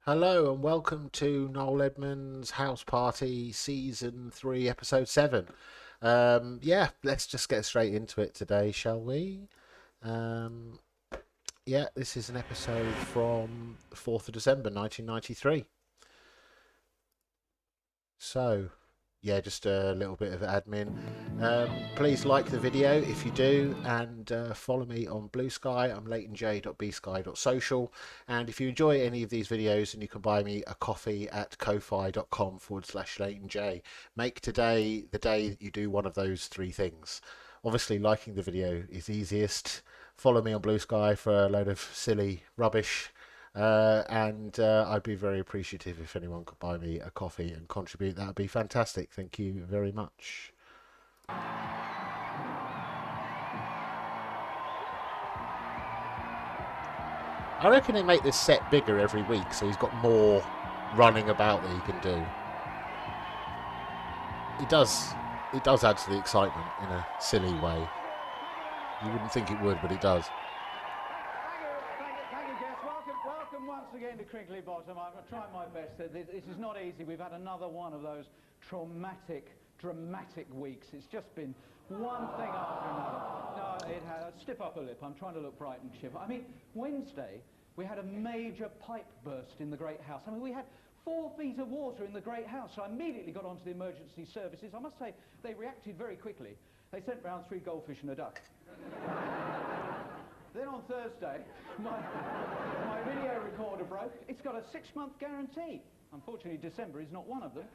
Hello and welcome to Noel Edmonds' House Party Season 3, Episode 7. Yeah, let's just get straight into it today, shall we? Um, yeah, this is an episode from the 4th of December 1993. So, yeah, just a little bit of admin. Please like the video if you do, and follow me on Blue Sky. I'm leytonj.bsky.social. And if you enjoy any of these videos, then you can buy me a coffee at ko-fi.com/Leyton Jay. Make today the day that you do one of those three things. Obviously, liking the video is easiest. Follow me on Blue Sky for a load of silly rubbish. And I'd be very appreciative if anyone could buy me a coffee and contribute. That would be fantastic. Thank you very much. I reckon they make this set bigger every week, so he's got more running about that he can do. It does add to the excitement in a silly way. You wouldn't think it would, but it does. Thank you, guests. Welcome once again to Crinkly Bottom. I'm trying my best. This is not easy. We've had another one of those dramatic weeks. It's just been one thing after another. No, it has. Stiff upper lip. I'm trying to look bright and chipper. I mean, Wednesday, we had a major pipe burst in the Great House. I mean, we had 4 feet of water in the Great House. So I immediately got onto the emergency services. I must say, they reacted very quickly. They sent round 3 goldfish and a duck. Then on Thursday, my video recorder broke. It's got a 6-month guarantee. Unfortunately, December is not one of them.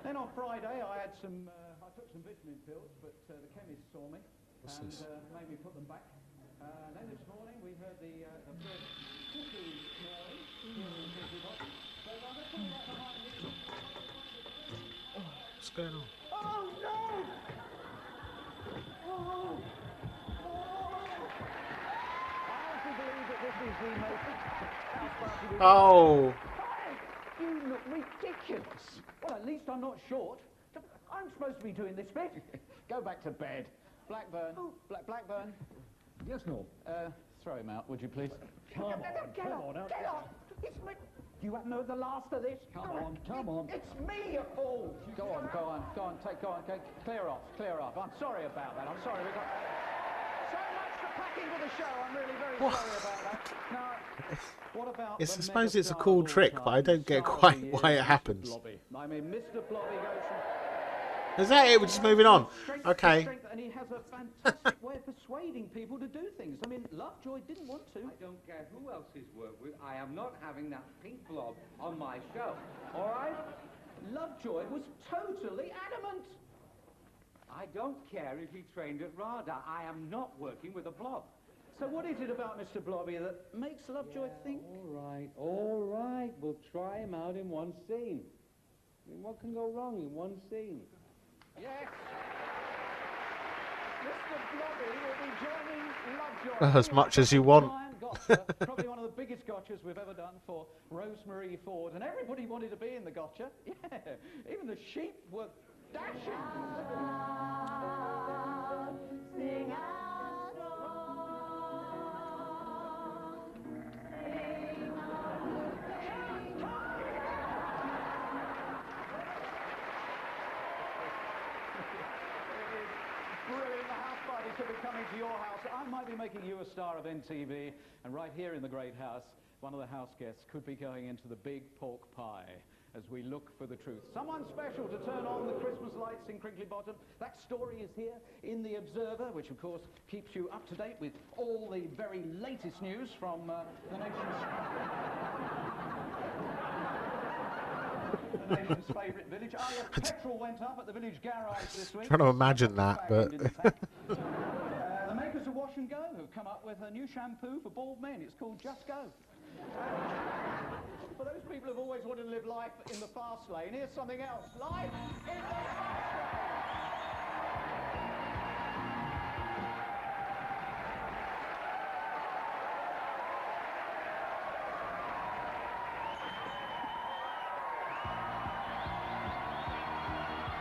Then on Friday, I took some vitamin pills, but the chemist saw me and made me put them back. Then this morning, we heard the first cookie noise here in Cookie Box. So I'm going to put that behind me. What's going on? Oh, no! Oh! Oh! You look ridiculous. Well, at least I'm not short. I'm supposed to be doing this bit. Go back to bed. Blackburn. Oh. Blackburn. Yes, Noel. Throw him out, would you please? Come on. Get on. It's me. You haven't heard the last of this? Come on. It's me, you fool. Go on. Clear off. I'm sorry about that. I'm sorry. We've got so much to pack into the show. I'm really very sorry about that. Now, what about Yes, the I suppose it's a megastar cool of all trick, but I time, don't get star of quite the why year, it happens. Mr Blobby. I mean, Mr Blobby goes from Is that it? We're just moving on. strength to Okay. strength, and he has a fantastic way of persuading people to do things. I mean, Lovejoy didn't want to. I don't care who else he's worked with. I am not having that pink blob on my show. All right? Lovejoy was totally adamant. I don't care if he trained at RADA. I am not working with a blob. So what is it about Mr Blobby that makes Lovejoy think? All right. We'll try him out in one scene. I mean, what can go wrong in one scene? Yes. Mr Blobby will be joining Lovejoy. As much as you want. Giant gotcha, probably one of the biggest gotchas we've ever done for Rosemarie Ford, and everybody wanted to be in the gotcha. Yeah, even the sheep were dashing. Sing out strong, sing Brilliant. The house party should be coming to your house. I might be making you a star of NTV, and right here in the Great House, one of the house guests could be going into the big pork pie as we look for the truth. Someone special to turn on the Christmas lights in Crinkly Bottom. That story is here in The Observer, which of course keeps you up to date with all the very latest news from the nation's the nation's favourite village. Oh, yeah, petrol went up at the village garage this week. Trying to imagine that, but The makers of Wash and Go have come up with a new shampoo for bald men. It's called Just Go. For those people who've always wanted to live life in the fast lane, here's something else. Life in the fast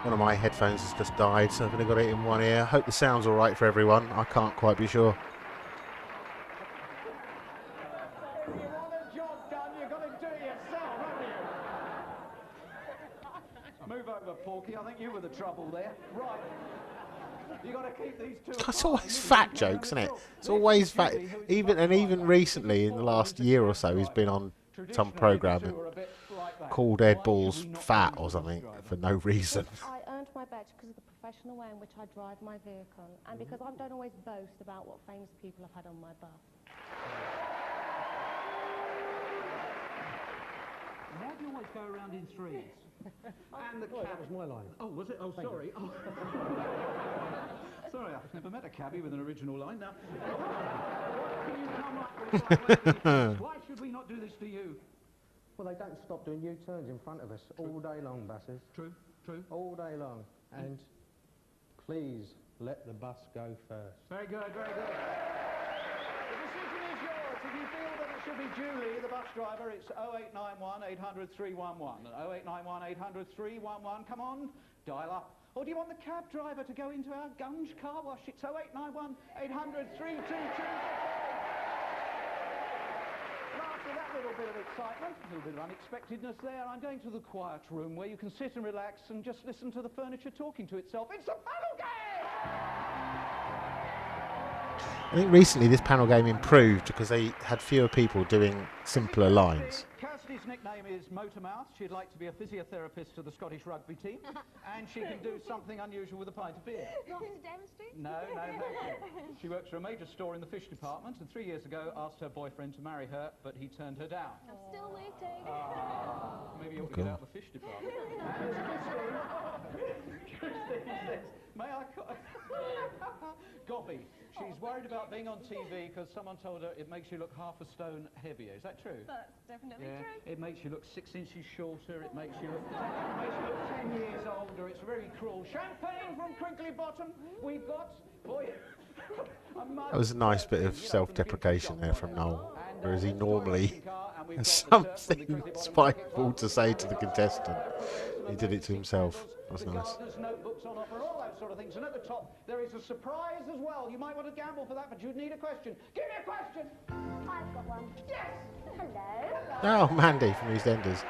one of my headphones has just died, so I've only got it in one ear. Hope the sound's all right for everyone. I can't quite be sure. If you want a job done, you've got to do it yourself, haven't you? Move over, Porky. I think you were the trouble there. Right. You got to keep these two. It's always fat jokes, isn't it? It's always fat. Even recently, in the last year or so, he's been on some programme called Ed Balls Fat or something for no reason. I earned my badge because of the professional way in which I drive my vehicle, and because I don't always boast about what famous people have had on my bus. Why do you always go around in threes? And the That was my line. Oh, was it? Oh, sorry. Oh. Sorry, I've never met a cabbie with an original line. Now, can you come up with why should we not do this to you? Well, they don't stop doing U-turns in front of us all day long, buses. True, true. All day long. And please let the bus go first. Very good, very good. The decision is yours. If you feel that it should be Julie, the bus driver, it's 0891 800 311. 0891 800 311. Come on, dial up. Or do you want the cab driver to go into our Gunge car wash? It's 0891 800 322. After that little bit of excitement, a little bit of unexpectedness there, I'm going to the quiet room where you can sit and relax and just listen to the furniture talking to itself. It's a panel game! I think recently this panel game improved because they had fewer people doing simpler lines. Kirsty's nickname is Motormouth. She'd like to be a physiotherapist to the Scottish rugby team, and she can do something unusual with a pint of beer. Not to demonstrate? No, no, no. She works for a major store in the fish department, and 3 years ago asked her boyfriend to marry her, but he turned her down. I'm still waiting. Maybe you ought to get out of the fish department. Christine says, may I Gobby. She's worried about being on TV because someone told her it makes you look half a stone heavier. Is that true? That's definitely Yeah. true. It makes you look 6 inches shorter. It makes you look 10 years older. It's very cruel. Champagne from Crinkly Bottom. We've got for you. That was a nice bit of self-deprecation there from Noel, whereas he normally has something spiteful to say to the contestant. He did it to himself. That was nice. Gardener's notebooks on offer, all those sort of things. And at the top, there is a surprise as well. You might want to gamble for that, but you'd need a question. Give me a question. I've got one. Yes. Hello. Oh, Mandy from EastEnders.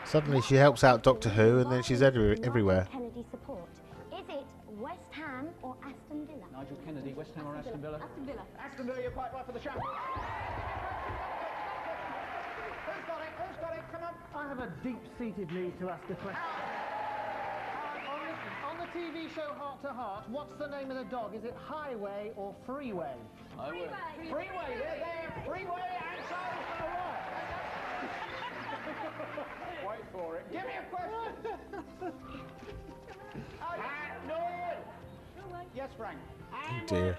Suddenly she helps out Doctor Who and then she's everywhere. Kennedy support. Is it West Ham or Aston Villa? Nigel Kennedy, West Ham or Aston Villa? Aston Villa. Aston Villa, you're quite right for the champagne. Who's got it? Who's got it? Come on. I have a deep-seated need to ask a question. On the TV show Heart to Heart, what's the name of the dog? Is it Highway or Freeway? Freeway. Freeway, there. Freeway, and so for the right. Wait for it. Give me a question. Noel. Yes, Frank. Oh dear.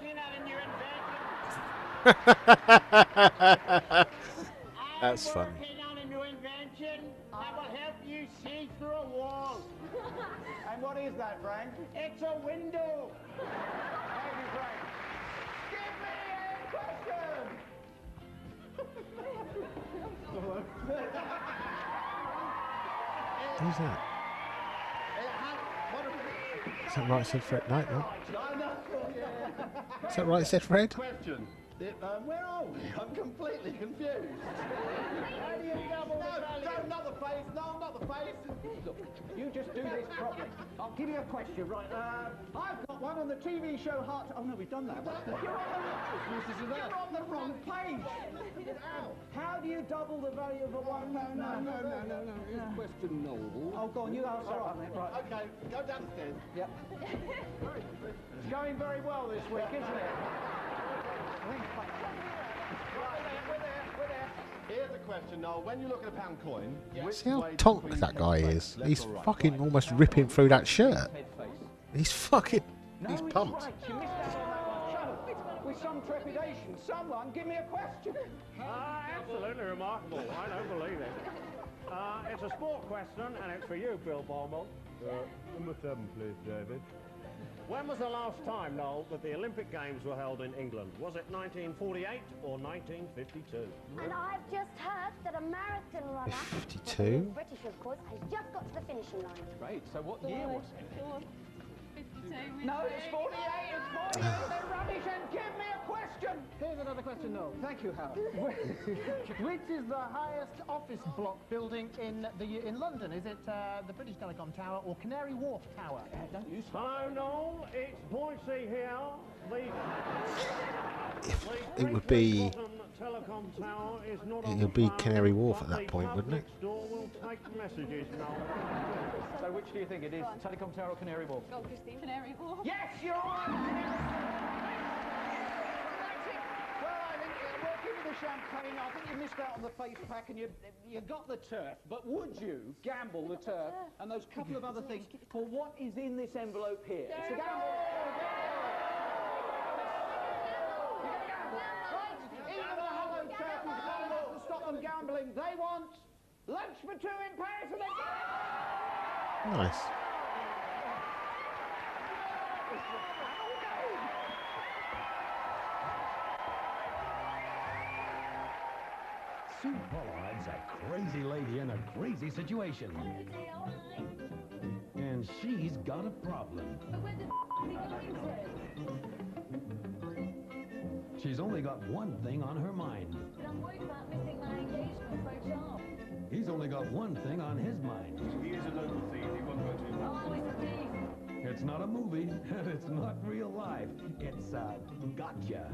That's funny. On a new invention that will help you see through a wall. And what is that, Frank? It's a window. Thank you, Frank. Give me a question. Who's that? Is that right, said Fred? No, no. Is that right, said Fred? Question. Where are we? I'm completely confused. How do you double no, not the face. No, not the face. Look, you just do this properly. I'll give you a question, right? I've got one on the TV show Heart. Oh no, we've done that. You're on the wrong page. How do you double the value of a one? No. Question, Noel. Oh, go on. You answer on it. Right. Okay, go downstairs. Yep. It's going very well this week, isn't it? We're there. Here's a question, Noel. When you look at a pound coin, See how tonk that guy is? He's fucking almost ripping through that shirt. He's fucking... He's No, it's pumped. right. You missed out on that one. Shut with some trepidation. Someone give me a question. Absolutely remarkable. I don't believe it. It's a sport question, and it's for you, Bill Ballmont. Number 7, please, David. When was the last time, Noel, that the Olympic Games were held in England? Was it 1948 or 1952? And I've just heard that a marathon runner, 52? British of course, has just got to the finishing line. Great. So what year was it? No, it's 48, it's 48. They're rubbish, and give me a question. Here's another question, Noel. Thank you, Howard. Which is the highest office block building in London? Is it the British Telecom Tower or Canary Wharf Tower? Don't use Hello, Noel. It's Boise here. It would be... Telecom tower is not It would be Canary Wharf at that point, wouldn't it? Door will take messages, Noel. So which do you think it is? Telecom Tower or Canary Wharf? Oh, Christine, Canary Wharf. Yes, you're on! Well, I think we'll give you the champagne. I think you missed out on the face pack and you got the turf. But would you gamble the turf and those couple of other things for what is in this envelope here? It's a gamble. Even the Hello Turf is not enough to stop them gambling. They want lunch for two in Paris and they... Nice. Sue Pollard's a crazy lady in a crazy situation. And she's got a problem. She's only got one thing on her mind. But I'm worried about missing my engagement for a job. He's only got one thing on his mind. He is a local thief. He won't go to Oh, it's a thief. It's not a movie. It's not real life. It's gotcha.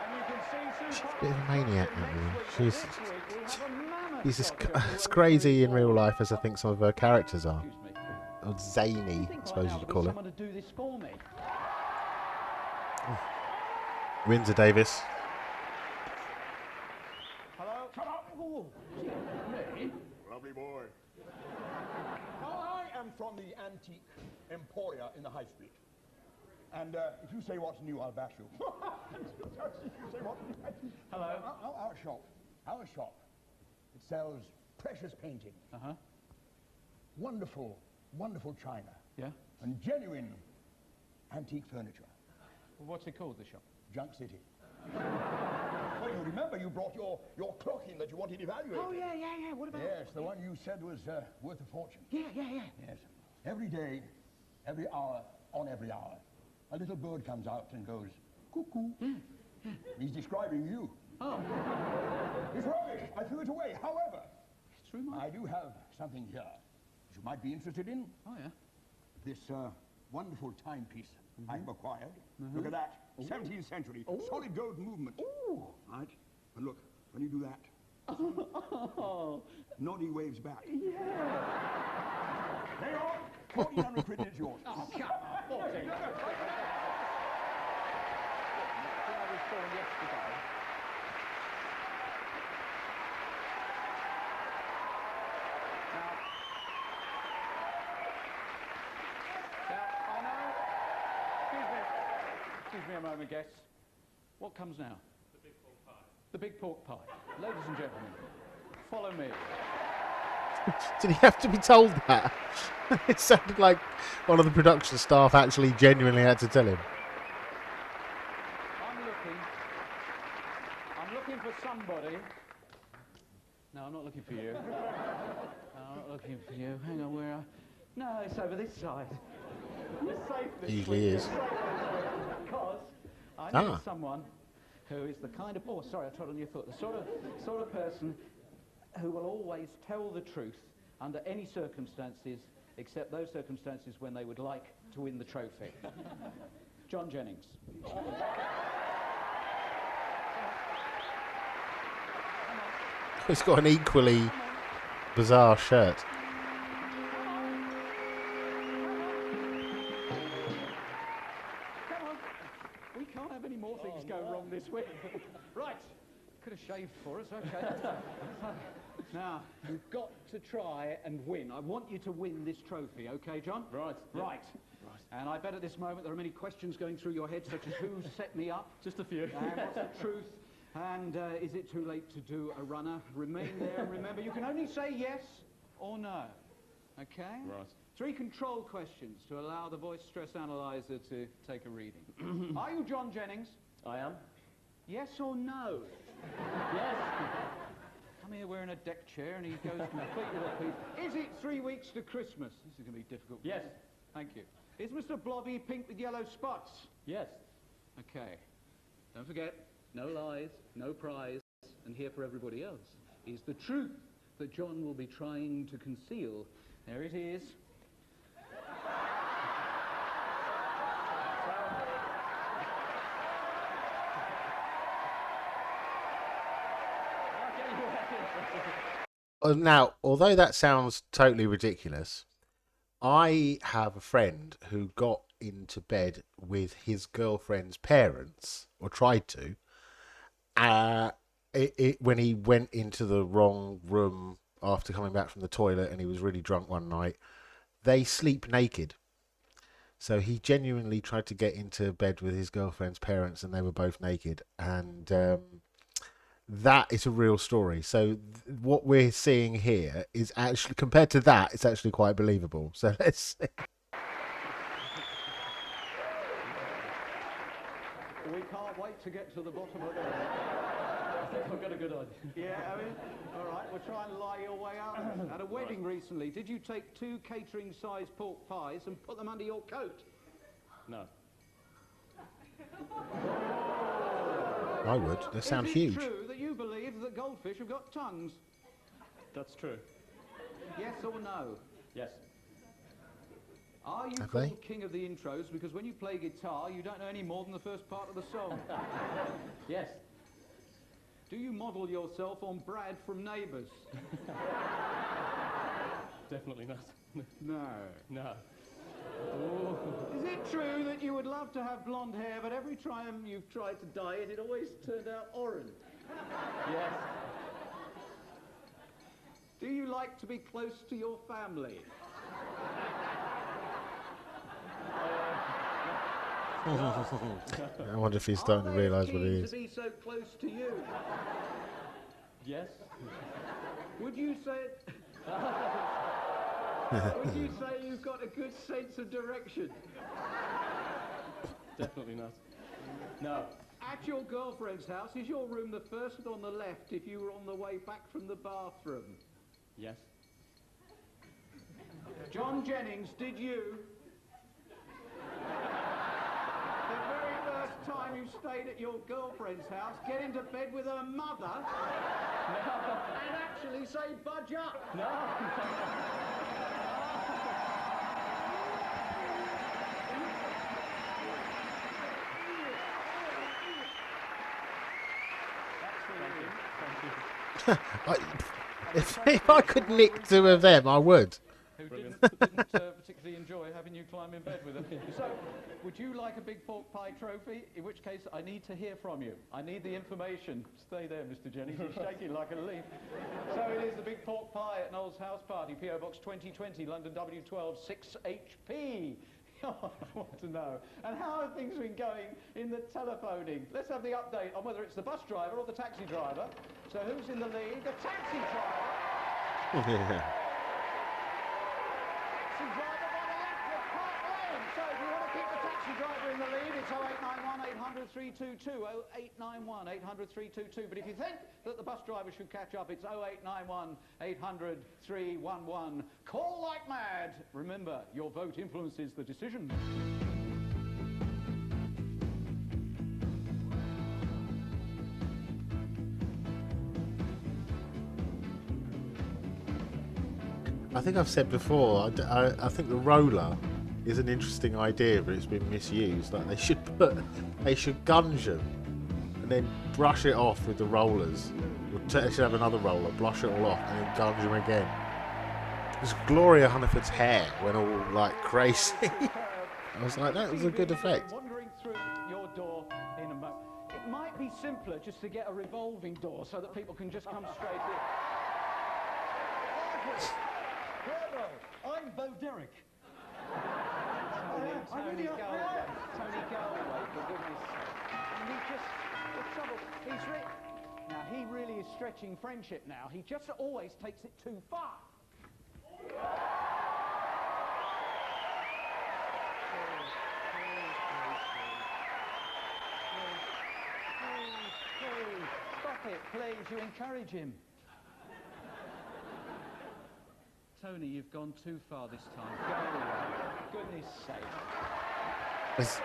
And you can see Sue Bit of a maniac, that woman. She's... This week we have a mammoth He's as documentary as where crazy in we- real life as I think some of her characters are. Excuse me. Or I zany, think I right suppose now you'd I've call got it. someone to do this for me. Windsor Davis. Hello? Shut up! Oh, me? Lovely boy. Now, I am from the antique emporia in the High Street. And if you say what's new, I'll bash you. If you say what's new, Hello? Our shop, it sells precious painting. Uh-huh. Wonderful, wonderful china. Yeah? And genuine antique furniture. Well, what's it called, the shop? Junk City. Well, you remember you brought your clock in that you wanted evaluated. Oh, yeah. What about... Yes, the one you said was worth a fortune. Yeah. Yes. Every day, every hour, on every hour, a little bird comes out and goes, cuckoo. He's describing you. Oh. It's rubbish. I threw it away. However, It's remarkable. I do have something here that you might be interested in. Oh, yeah. This wonderful timepiece I've acquired. Look at that. 17th century. Solid gold movement. Ooh. Right? And look, when you do that, Oh. Noddy waves back. Yeah. There you are. 1,400 quid is yours. Oh, come on. 14. I think I was born yesterday. Now, I know... Excuse me a moment, guests. What comes now? The big pork pie. The big pork pie. Ladies and gentlemen, follow me. Did he have to be told that? It sounded like one of the production staff actually genuinely had to tell him. I'm looking for somebody. No, I'm not looking for you. No, I'm not looking for you. Hang on, where are... No, it's over this side. You're safe this Usually week. is. You're safe this week because I need someone who is the kind of... Oh, sorry, I trod on your foot. The sort of person who will always tell the truth under any circumstances, except those circumstances when they would like to win the trophy. John Jennings. He's got an equally bizarre shirt. Come on. We can't have any more things go wrong this week. Right. Could have shaved for us, okay. Now, you've got to try and win. I want you to win this trophy, okay, John? Right. Right. And I bet at this moment there are many questions going through your head, such as who set me up? Just a few. And what's the truth? And is it too late to do a runner? Remain there and remember, you can only say yes or no. Okay? Right. 3 control questions to allow the voice stress analyzer to take a reading. Are you John Jennings? I am. Yes or no? Yes. Come here wearing a deck chair and he goes completely off. Is it 3 weeks to Christmas? This is going to be difficult. Yes. Thank you. Is Mr Blobby pink with yellow spots? Yes. Okay. Don't forget, no lies, no prize, and here for everybody else is the truth that John will be trying to conceal. There it is. Now, although that sounds totally ridiculous, I have a friend who got into bed with his girlfriend's parents, or tried to, when he went into the wrong room after coming back from the toilet and he was really drunk one night. They sleep naked. So he genuinely tried to get into bed with his girlfriend's parents and they were both naked. And that is a real story. So what we're seeing here is actually, compared to that, it's actually quite believable. So let's see. We can't wait to get to the bottom of it. I think I've got a good idea. Yeah, I mean, all right, we'll try and lie your way out. At a wedding recently, did you take 2 catering-sized pork pies and put them under your coat? No. I would. They sound huge. Is it true that you believe that goldfish have got tongues? That's true. Yes or no? Yes. Are you Have called they? king of the intros because when you play guitar, you don't know any more than the first part of the song? Yes. Do you model yourself on Brad from Neighbours? Definitely not. No. No. Is it true that you would love to have blonde hair, but every time you've tried to dye it, it always turned out orange? Yes. Do you like to be close to your family? I wonder if he's starting to realise what it is. To be so close to you? Yes. Would you say would you say you've got a good sense of direction? Definitely not. No. At your girlfriend's house, is your room the first on the left if you were on the way back from the bathroom? Yes. John Jennings, did you? The very first time you stayed at your girlfriend's house, get into bed with her mother and actually say, budge up. No. If I could nick 2 of them, I would. Who didn't particularly enjoy having you climb in bed with them. So, would you like a big pork pie trophy? In which case, I need to hear from you. I need the information. Stay there, Mr. Jennings. You're shaking like a leaf. So it is the big pork pie at Noel's house party, PO Box 2020, London W12 6HP. I want to know. And how have things been going in the telephoning? Let's have the update on whether it's the bus driver or the taxi driver. So who's in the lead? The taxi driver. Yeah. Taxi driver by the left with Park Lane. So if you want to keep the taxi driver in the lead, it's 0891 800 322, 0891 800 322. But if you think that the bus driver should catch up, it's 0891 800 311. Call like mad. Remember, your vote influences the decision. I think I've said before, I think the roller is an interesting idea, but it's been misused. Like they should gunge them and then brush it off with the rollers. They should have another roller, brush it all off, and then gunge them again. Because Gloria Hunniford's hair went all like crazy. I was like, that was a good effect. Wandering through your door in a moment. It might be simpler just to get a revolving door so that people can just come straight in. I'm Bo Derek. Tony Galway, for goodness sake. And he just, the trouble, now he really is stretching friendship now. He just always takes it too far. Stop it, please. You encourage him. Tony, you've gone too far this time. Go away. Goodness sake.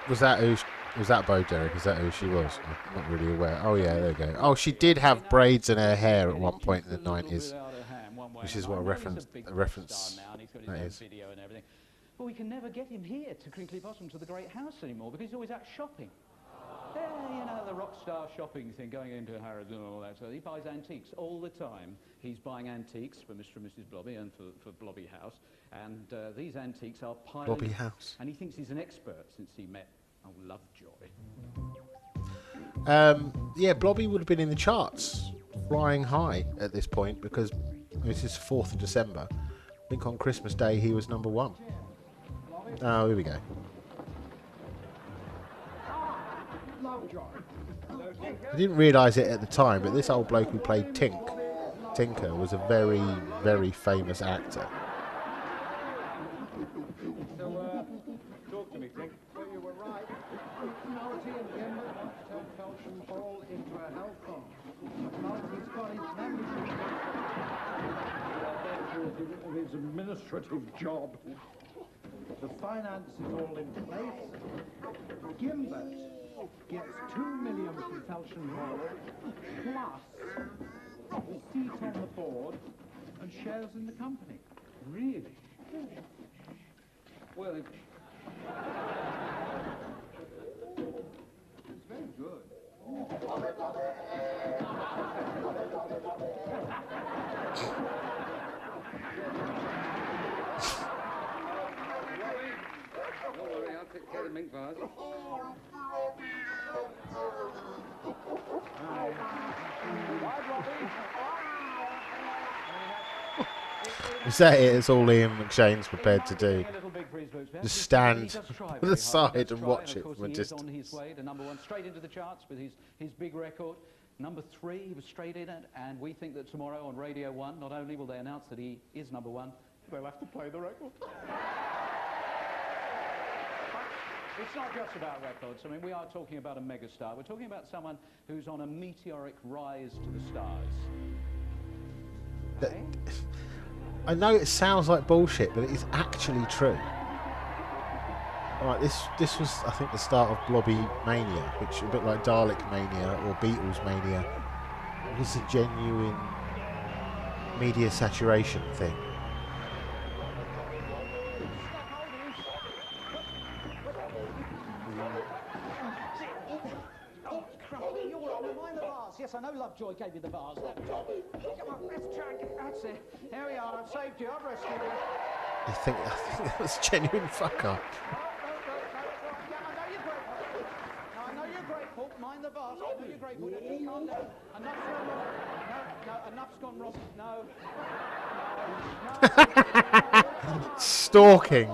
Was that Bo Derek? Is that who she was? I'm not really aware. Oh yeah, there you go. Oh, she did have braids in her hair at one point in the 90s, which is what a reference that is. Video and everything. But we can never get him here to Crinkly Bottom to the Great House anymore because he's always out shopping. Yeah, you know, the rock star shopping thing, going into Harrods and all that. So he buys antiques all the time. He's buying antiques for Mr and Mrs Blobby and for Blobby House. And these antiques are piled. Blobby House. And he thinks he's an expert since he met Lovejoy. Yeah, Blobby would have been in the charts, flying high at this point because this is 4th of December. I think on Christmas Day he was number 1. Oh, here we go. I didn't realise it at the time, but this old bloke who played Tinker was a very, very famous actor. So, talk to me, Tink. Well, you were right. McNulty and Gimber want to turn Felsham Hall into a health farm. McNulty's got his membership. Of his administrative job. The finance is all in place. Gimbert gets 2 million from Felsham Hall, plus a seat on the board and shares in the company. Really? Well, it's very good. Don't worry, I'll take care of the mink bars. Is that it? It's all Ian McShane's prepared to do. Just stand to the side and watch it from a distance. On his way to number 1, straight into the charts with his big record. Number 3, he was straight in it, and we think that tomorrow on Radio 1, not only will they announce that he is number 1, they'll have to play the record. It's not just about records. I mean, we are talking about a megastar. We're talking about someone who's on a meteoric rise to the stars. Okay? I know it sounds like bullshit, but it is actually true. Right, this was, I think, the start of Blobby Mania, which is a bit like Dalek Mania or Beatles Mania. It was a genuine media saturation thing. Yes, I know Lovejoy gave you the vase. Come on, let's try and get... That's it. Here we are. I've saved you. I've rescued you. I think that was a genuine fuck up. I know you're grateful. Mind the vase. I know you're grateful. Just calm down. Enough's gone wrong. No, enough's gone wrong. No. Stalking.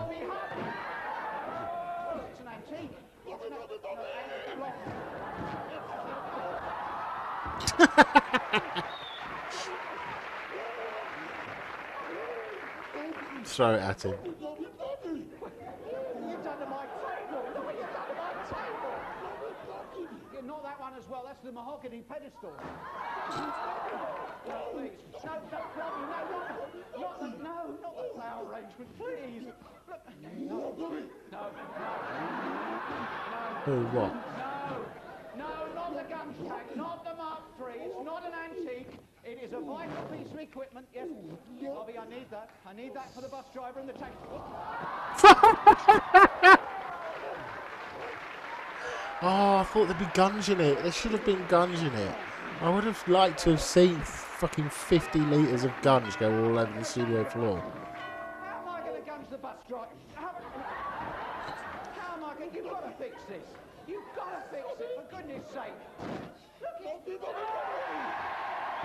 It's an antique. Throw it at him. You've done to my table. You've done to my table. Yeah, not that one as well. That's the mahogany pedestal. Please. No, not the flower arrangement, please. Look. No. Who, what? No, not the gun tank, not the Mark III. It's not an antique. It is a vital piece of equipment. Yes, Bobby, I need that. I need that for the bus driver and the taxi. Oh, I thought there'd be guns in it. There should have been guns in it. I would have liked to have seen fucking 50 litres of guns go all over the studio floor. How am I going to gunge the bus driver? How am I going to... You've got to fix this. You've got to fix it, for goodness sake. Look,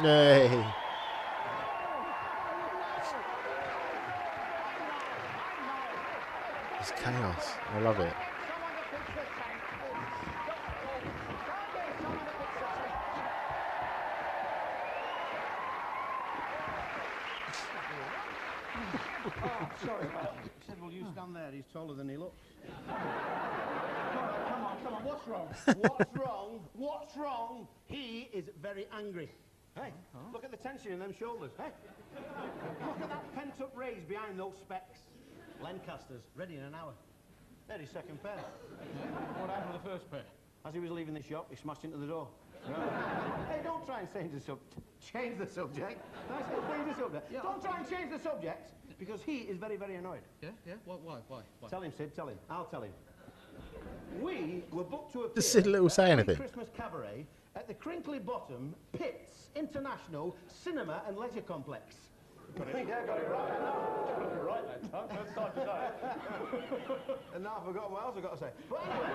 Nay. It's chaos. I love it. Oh, sorry, pal. He said, well, you stand there. He's taller than he looks. Come on. What's wrong? What's wrong? He is very angry. Hey, look at the tension in them shoulders. Hey, look at that pent-up rage behind those specs. Lancasters, ready in an hour. There's his second pair. What happened to the first pair? As he was leaving the shop, he smashed into the door. Hey, don't try and change the subject. Change the subject. I said change the subject. Yeah, Don't try and change the subject, because he is very, very annoyed. Yeah? Why? Tell him, Sid, tell him. I'll tell him. We were booked to appear Does Sid Little say at the anything? Christmas Cabaret at the Crinkly Bottom Pitts International Cinema and Leisure Complex. Got it. Yeah, got it right. Got it right that time. First time today. And now I've forgotten what else I've got to say. But anyway,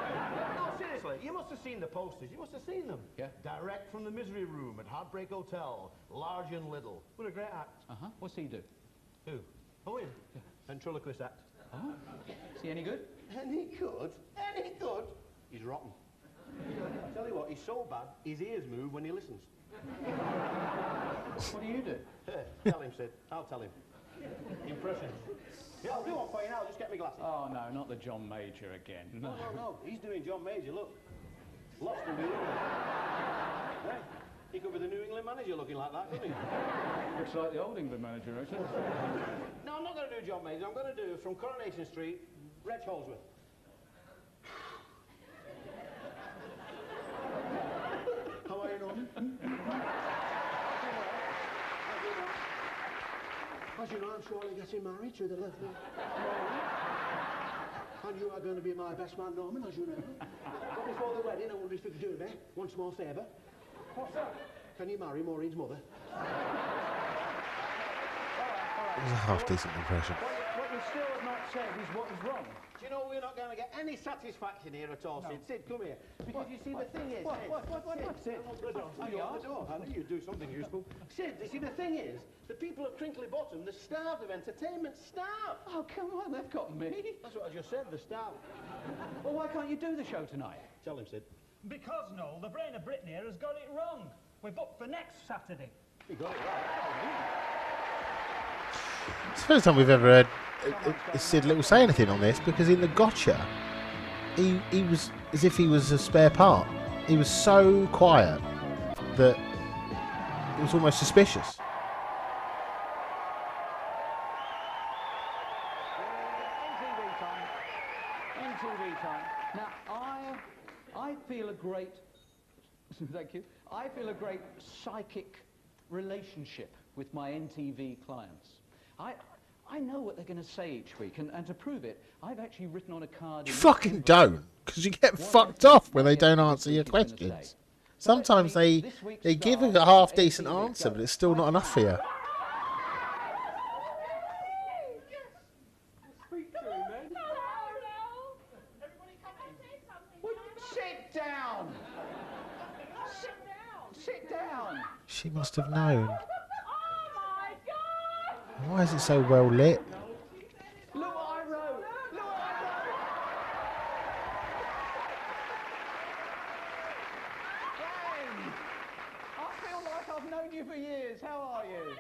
no, seriously, you must have seen the posters. You must have seen them. Yeah. Direct from the Misery Room at Heartbreak Hotel. Large and little. What a great act. Uh-huh. What's he do? Who? Oh, him. Ventriloquist act. Oh. Is he any good? Any good? Any good? He's rotten. I tell you what, he's so bad, his ears move when he listens. What do you do? Tell him, Sid. I'll tell him. Impressions. Yeah, I'll do one for you now. Just get me glasses. Oh, no, not the John Major again. No. He's doing John Major, look. Lost in New England. Hey, he could be the New England manager looking like that, couldn't he? Looks like the old England manager, actually. No, I'm not going to do John Major. I'm going to do, from Coronation Street, Reg Holsworth. How are you, Norman? As you know, I'm surely getting married to the lovely Norman. And you are going to be my best man, Norman, as you know. But before the wedding, I wonder if you could do me one small favour. What's that? Can you marry Maureen's mother? It was a half-decent impression. What you still have not said is what is wrong. Do you know we're not going to get any satisfaction here at all, Sid? Sid, come here. Because you see, the thing is... Sid, you are the door. I knew you'd do something useful. Sid, you see, the thing is, the people of Crinkly Bottom, they're starved of entertainment. Starved! Oh, come on, they've got me. That's what I just said, they're starved. Well, why can't you do the show tonight? Tell him, Sid. Because, Noel, the brain of Britain here has got it wrong. We're booked for next Saturday. You got it right. It's the first time we've ever heard Sid Little say anything on this, because in the Gotcha, he was as if he was a spare part. He was so quiet that it was almost suspicious. NTV time. Now, I feel a great... Thank you. I feel a great psychic relationship with my NTV clients. I know what they're going to say each week, and to prove it, I've actually written on a card... You fucking don't, because you get fucked off when they don't answer your questions. Sometimes they give a half-decent answer, but it's still not enough for you. Sit down! Sit down! She must have known. Why is it so well lit? Look what I wrote! Look what I wrote! Jane! I feel like I've known you for years. How are you?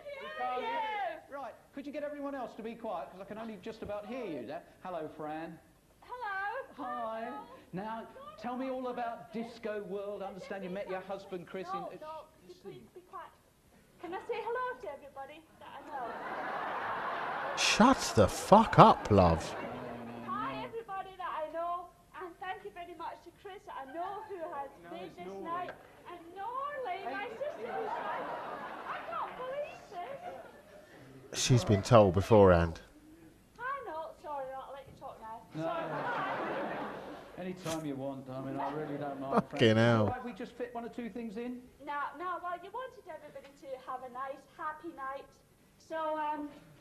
Right, could you get everyone else to be quiet, because I can only just about hear you there. Hello, Fran. Hello. Hi. Now, tell me all about Disco World. I understand you met your husband, Chris, in... No, just be quiet. Can I say hello to everybody that I know? Shut the fuck up, love. Hi, everybody that I know, and thank you very much to Chris that I know who has made this night, and Norley, my sister, who's like, I can't believe this. She's been told beforehand. I know, sorry, I'll let you talk now. No. Sorry. Anytime you want. I mean, I really don't mind. Fucking hell. All right, we just fit one or two things in? Now, well, you wanted everybody to have a nice, happy night. So,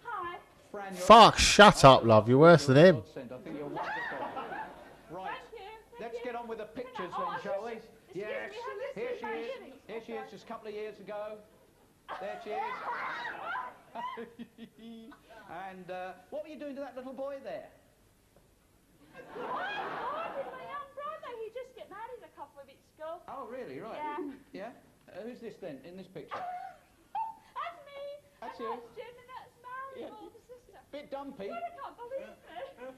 hi. Fran, Fuck, shut up, love. You're worse than him. I think you're wonderful. Right. Let's get on with the pictures then, shall we? Yes. Here she is. Here she is, just a couple of years ago. There she is. And what were you doing to that little boy there? Oh, my young brother, he just got married a couple of weeks ago. Oh, really? Right. Yeah. Yeah? Who's this then, in this picture? That's me. That's and you. That's Jim, and that's Mary, Yeah. older sister. Bit dumpy. I can't believe it.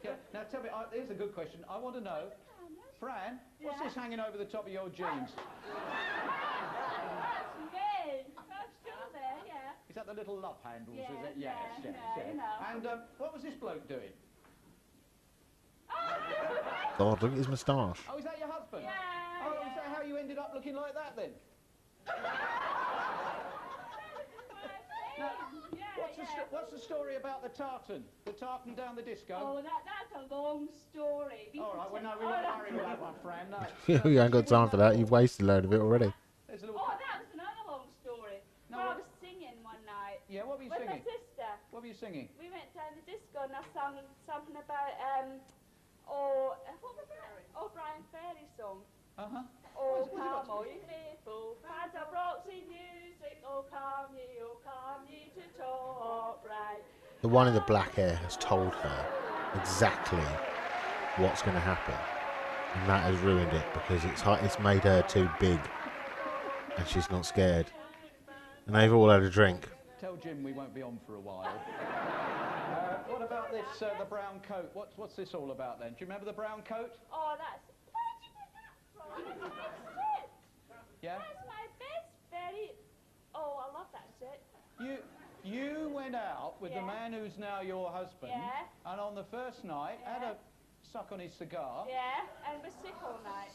Yeah. Now tell me, here's a good question. I want to know, Fran, what's this hanging over the top of your jeans? That's me. That's little love handles, Yes, is it? yeah, Yes. you know. And what was this bloke doing? God, look at his moustache. Oh, is that your husband? Yeah. Oh, is that how you ended up looking like that then? What's the story about the tartan? The tartan down the disco? Oh, that's a long story. All right, well, no, we won't worry with that one, Fran. No. You ain't got time for that. You've wasted a load of it already. There's a little... Oh, that was another long story. No, Well, I what- was singing one night. Yeah, what were you with singing? my sister. What were you singing? We went down the disco and I sung something about, what was that? Oh, Brian Ferry song. Uh-huh. Oh, come all ye faithful, fans of Roxy music, oh, come ye to talk right. The one in the black hair has told her exactly what's going to happen. And that has ruined it because it's made her too big. And she's not scared. And they've all had a drink. Tell Jim we won't be on for a while. What about this, the brown coat? What's this all about then? Do you remember the brown coat? Oh, that's... Where'd you get that from? That's my set. Yeah? That's my best, very... Oh, I love that set. You went out with the Yeah. man who's now your husband. Yeah. And on the first night, had a suck on his cigar. Yeah, and was sick all night.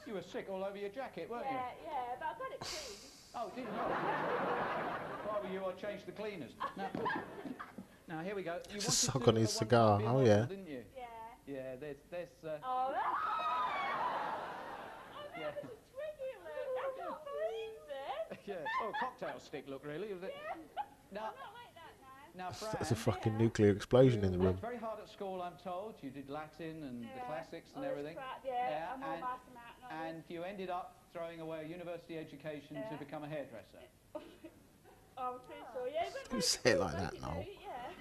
You were sick all over your jacket, weren't Yeah, yeah, but I got it clean. you? Oh, didn't you? Why were you? I changed the cleaners. Now here we go. You Just wanted suck to on his one cigar. be a Oh, model, yeah. Didn't you? Yeah. Yeah. There's. Oh, Yeah. that was a twiggy look. I can't believe this. Yeah. Oh, cocktail stick look, really. Was it? Now, I'm not like that now. Fran, There's a fucking nuclear explosion in the you room. worked very hard at school, I'm told. You did Latin and the classics and All this everything. crap, yeah. I'm all mathematics and all and you ended up throwing away a university education to become a hairdresser. Oh, true, so yeah. Don't say it like that, Noel.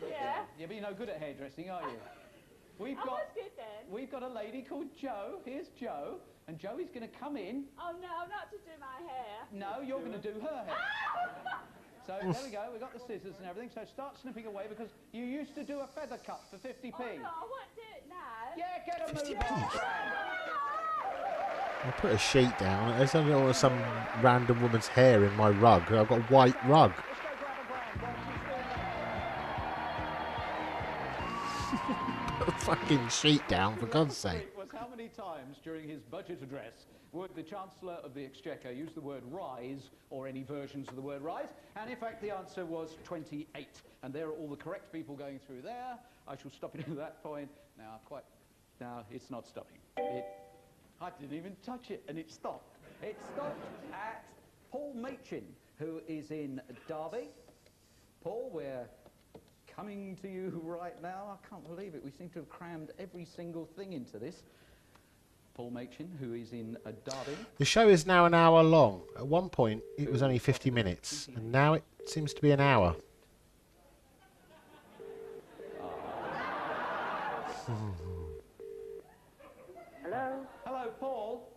Yeah. Yeah, but you're no good at hairdressing, are you? We've I got was good then. we've got a lady called Jo. Here's Jo, and Joey's going to come in. Oh, no, not to do my hair. No, you're going to do her hair. So there we go. We've got the scissors and everything. So start snipping away because you used to do a feather cut for 50p. Oh, no, I won't do it now. Yeah, get a move on, Fran. I'll put a sheet down. There's only some random woman's hair in my rug. I've got a white rug. Let's go grab a brand. Put a fucking sheet down, for God's sake. Was how many times during his budget address would the Chancellor of the Exchequer use the word rise or any versions of the word rise? And in fact, the answer was 28. And there are all the correct people going through there. I shall stop it at that point. Now, it's not stopping. I didn't even touch it, and it stopped. It stopped at Paul Machin, who is in Derby. Paul, we're coming to you right now. I can't believe it. We seem to have crammed every single thing into this. Paul Machin, who is in Derby. The show is now an hour long. At one point, it was only 50 minutes, and now it seems to be an hour. Hello? Hello, Paul.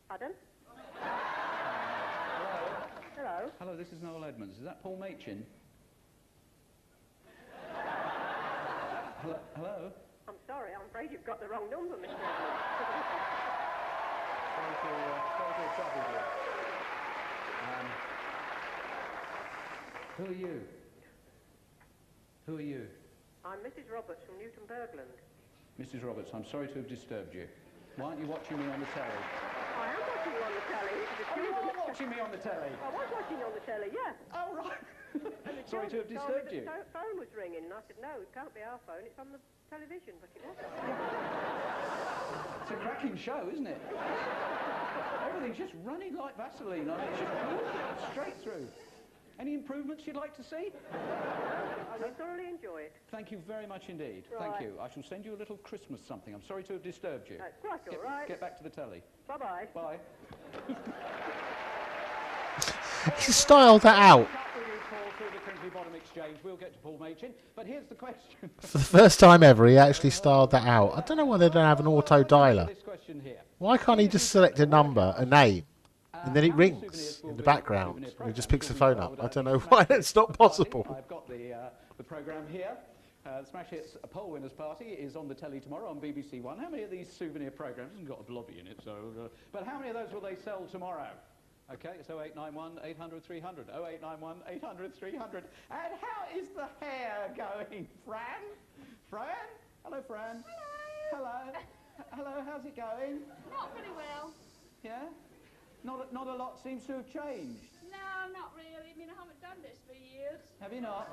Pardon? Hello. Hello? Hello, this is Noel Edmonds. Is that Paul Machin? Hello? I'm sorry, I'm afraid you've got the wrong number, Mr. Edmonds. Sorry to trouble you. Who are you? Who are you? I'm Mrs. Roberts from Newton Bergland. Mrs. Roberts, I'm sorry to have disturbed you. Why aren't you watching me on the telly? I am watching you on the telly. Oh, you are watching me on the telly? I was watching you on the telly, yes. Oh, right. And the Sorry to have children told disturbed me you. The phone was ringing, and I said, no, it can't be our phone, it's on the television, but it wasn't. It's a cracking show, isn't it? Everything's just running like Vaseline. I mean, it's just straight through. Any improvements you'd like to see? I will thoroughly enjoy it. Thank you very much indeed. Right. Thank you. I shall send you a little Christmas something. I'm sorry to have disturbed you. That's quite all right. Get back to the telly. Bye-bye. Bye. He styled that out. Through the Crinkly Bottom Exchange. We'll get to Paul Machin, but here's the question. For the first time ever, he actually styled that out. I don't know why they don't have an auto dialer. This question here. Why can't he just select a number, a name, and then it rings in the background, and he just picks the phone up? I don't know why that's not possible. I've got the programme here. The Smash Hits Poll Winners Party is on the telly tomorrow on BBC One. How many of these souvenir programmes, hasn't got a blobby in it, so, but how many of those will they sell tomorrow? Okay, it's 0891 800 300. 0891 800 300. And how is the hair going, Fran? Fran? Hello, Fran. Hello. Hello. Hello, how's it going? Not very well. Yeah? Not a lot seems to have changed. No, not really. I mean, I haven't done this for years. Have you not?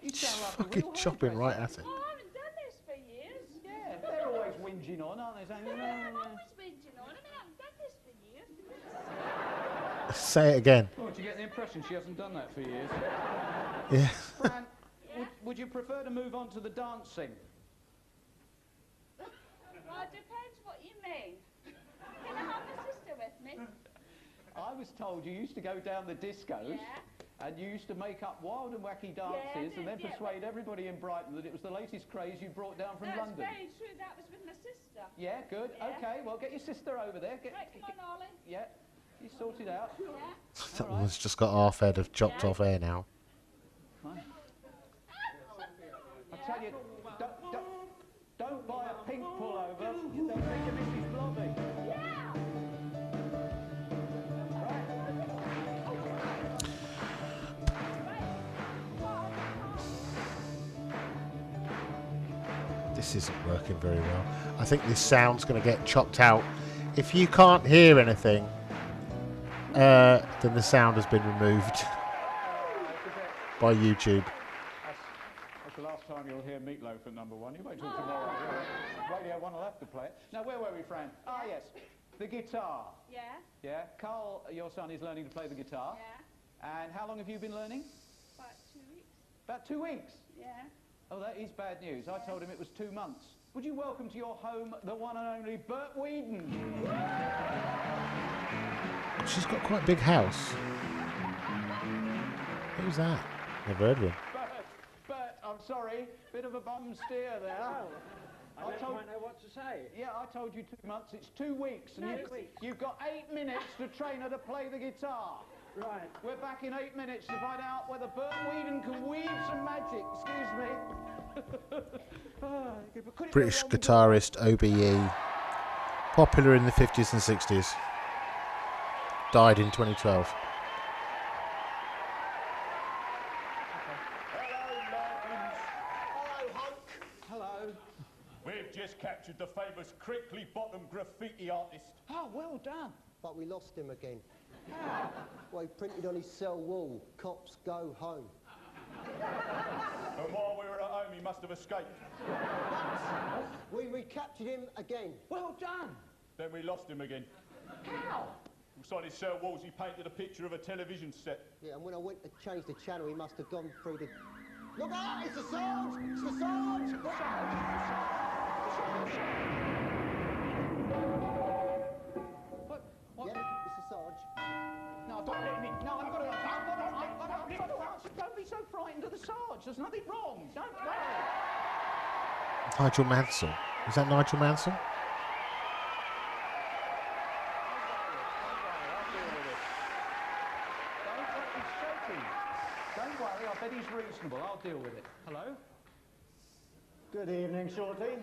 You She's sound like a fucking real chopping right hairdresser. at it. Oh, I haven't done this for years. Yeah, they're always whinging on, aren't they? Saying, Yeah, I'm always whinging on. I mean, I haven't done this for years. Say it again. Oh, do you get the impression she hasn't done that for years? Yeah. Fran, would you prefer to move on to the dancing? Well, it depends what you mean. Can I have my sister with me? I was told you used to go down the discos and you used to make up wild and wacky dances and then persuade everybody in Brighton that it was the latest craze you brought down from London. That's very true. That was with my sister. Yeah, good. Yeah. Okay, well, get your sister over there. Right, come on, Ollie. Yeah, you sort it out. Yeah. That one's just got half head of chopped off hair now. I tell you, don't buy a pink pullover. They'll think you're Mrs Blobby. This isn't working very well. I think this sound's going to get chopped out. If you can't hear anything, then the sound has been removed by YouTube. That's the last time you'll hear Meatloaf at number one. You won't talk tomorrow. Radio 1 will have to play it. Now, where were we, Fran? Ah, yes. The guitar. Yeah. Yeah. Carl, your son, is learning to play the guitar. Yeah. And how long have you been learning? About 2 weeks. About 2 weeks? Yeah. Oh, that is bad news. I told him it was 2 months. Would you welcome to your home the one and only Bert Whedon? She's got quite a big house. Who's that? Never heard of him. Bert, I'm sorry. Bit of a bum steer there. I don't quite know what to say. Yeah, I told you 2 months. It's 2 weeks. And No, you've got 8 minutes to train her to play the guitar. Right. We're back in 8 minutes to find out whether Bert Whedon can weave some magic. Excuse me. British guitarist, OBE. Popular in the 50s and 60s. Died in 2012. Hello. We've just captured the famous crinkly bottom graffiti artist. Oh, well done. But we lost him again. Well, he printed on his cell wall, "Cops go home." And while we were at home, he must have escaped. We recaptured him again. Well done. Then we lost him again. How? On his cell walls, he painted a picture of a television set. Yeah, and when I went to change the channel, he must have gone through the... Look out! It's the Sarge! It's the Sarge! What? Yeah, it's the Sarge. No, don't let me. No, I've got to. Don't be so frightened of the Sarge. There's nothing wrong. Don't worry. Nigel Mansell. Is that Nigel Mansell? Don't worry, I bet he's reasonable. I'll deal with it. Hello? Good evening, Shorty.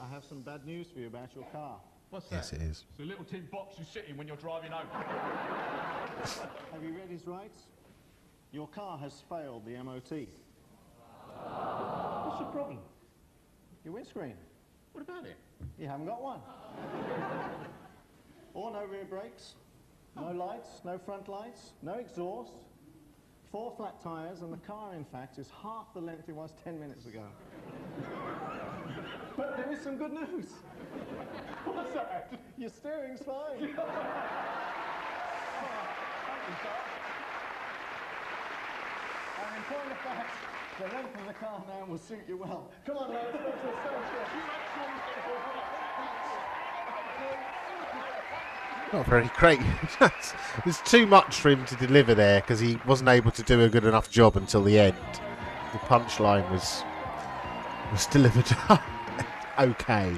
I have some bad news for you about your car. What's that? Yes, it is. It's a little tin box you sit in when you're driving home. Have you read his rights? Your car has failed the MOT. What's the problem? Your windscreen. What about it? You haven't got one. Or no rear brakes, no lights, no front lights, no exhaust, 4 flat tyres, and the car, in fact, is half the length it was 10 minutes ago. But there is some good news. What's that? Your steering's fine. Thank you, sir. And in point of fact, the length of the car now will suit you well. Come on, lads, let's go Not very great. There's too much for him to deliver there because he wasn't able to do a good enough job until the end. The punchline was delivered okay.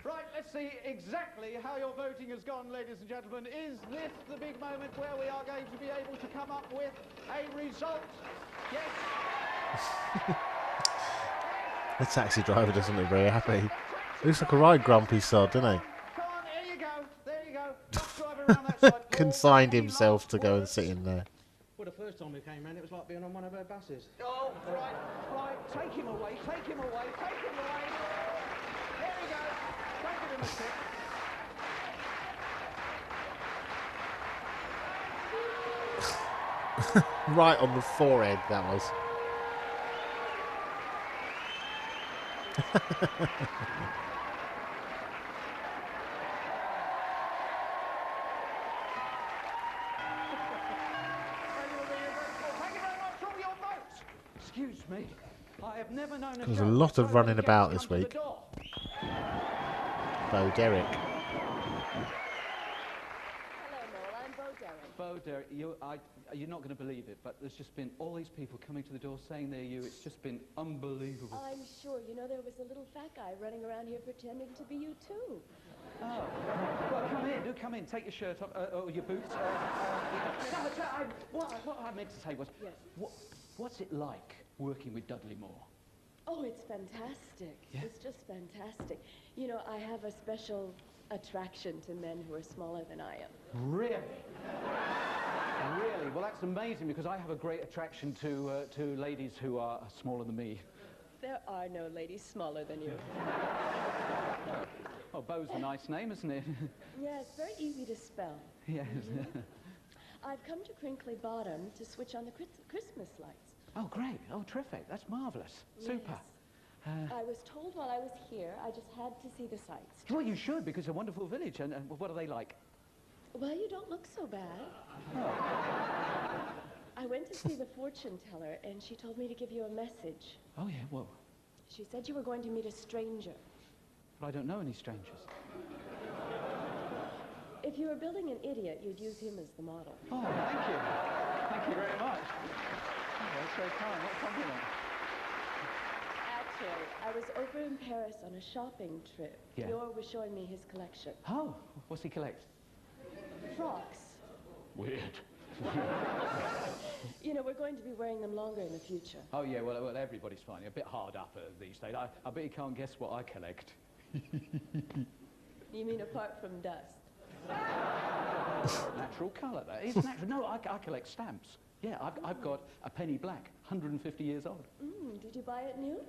Right, let's see exactly how your voting has gone, ladies and gentlemen. Is this the big moment where we are going to be able to come up with a result? Yes. The taxi driver doesn't look very happy. He looks like a right grumpy sod, doesn't he? Come on, there you go. There around that side. Consigned himself to go and sit in there. Well, the first time we came round, it was like being on one of her buses. Oh, right, right. Take him away, take him away, take him away. There we go. Don't give him a stick. Right on the forehead, that was. Excuse me. I have never known There's a lot of running about this week. Bo Derek. Bo Derek, you're not going to believe it, but there's just been all these people coming to the door saying they're you. It's just been unbelievable. I'm sure. You know, there was a little fat guy running around here pretending to be you, too. Oh. Well, come in. Do come in. Take your shirt off, or your boots. What I meant to say was, yes. What's it like working with Dudley Moore? Oh, it's fantastic. Yeah? It's just fantastic. You know, I have a special attraction to men who are smaller than I am. Really? Really? Well, that's amazing, because I have a great attraction to ladies who are smaller than me. There are no ladies smaller than you. Oh, Bo's a nice name, isn't it? Yeah, it's very easy to spell. Yes. I've come to Crinkly Bottom to switch on the Christmas lights. Oh, great. Oh, terrific. That's marvellous. Super. Yes. I was told while I was here, I just had to see the sights. Well, you should, because it's a wonderful village. And what are they like? Well, you don't look so bad. Oh. I went to see the fortune teller, and she told me to give you a message. Oh, yeah, well. She said you were going to meet a stranger. But I don't know any strangers. If you were building an idiot, you'd use him as the model. Oh, thank you. Thank you very much. Oh, that's very kind. What a compliment. Actually, I was over in Paris on a shopping trip. Yeah. Noel was showing me his collection. Oh, what's he collect? Frocks. Weird. You know, we're going to be wearing them longer in the future. Oh, yeah, well, everybody's finding a bit hard up these days. I bet you can't guess what I collect. You mean apart from dust? Natural colour, that is natural. No, I collect stamps. Yeah, I've got a penny black, 150 years old. Did you buy it new?